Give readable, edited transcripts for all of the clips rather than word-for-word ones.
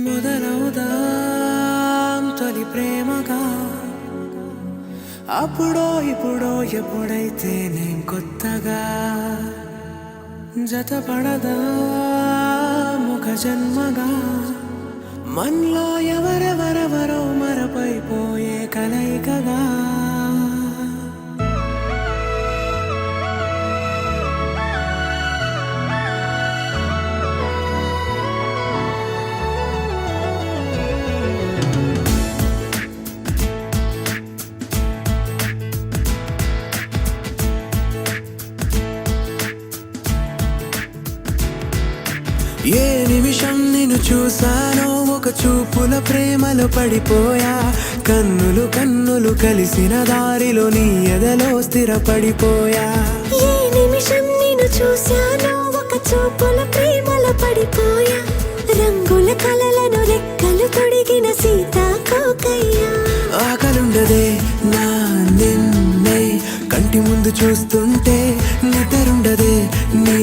మొదలవుదాం తొలి ప్రేమగా, అప్పుడో ఇప్పుడో ఎప్పుడైతే నేను కొత్తగా జతపడదా ముఖ జన్మగా, మనలో ఎవరెవరెవరో మరపైపోయే కలయికగా. ఏ నిమిషం నిన్ను చూసానో ఒక చూపుల ప్రేమలో పడిపోయా, కన్నులు కన్నులు కలిసిన దారిలో నీ ఎదలో స్థిరపడిపోయా. ఏ నిమిషం నిన్ను చూసానో ఒక చూపుల ప్రేమలో పడిపోయా, రంగుల కలలను రెక్కలు తొడిగిన సీతాకోకయ్యా. ఆకలుండదే నా నిన్నే కంటి ముందు చూస్తుంటే, నిద్రుండదే నీ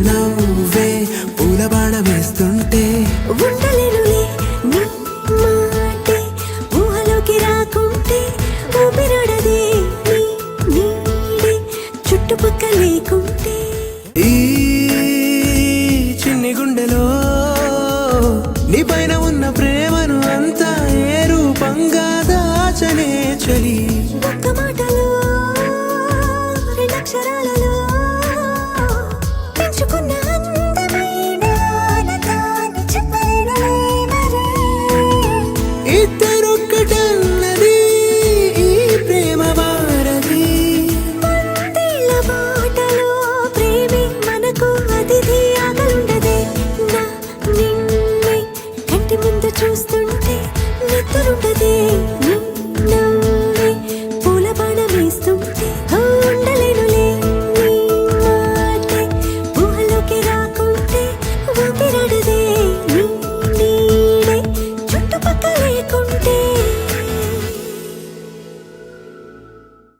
నవ్వే పూల బాణం వేస్తుంటే. ఉండలేనులే నీ మాటే ఊహలోకి రాకుంటే, ఊపిరాడదే నీ నీడే చుట్టుపక్క లేకుంటే. ఈ చిన్ని గుండెలో నీ పైన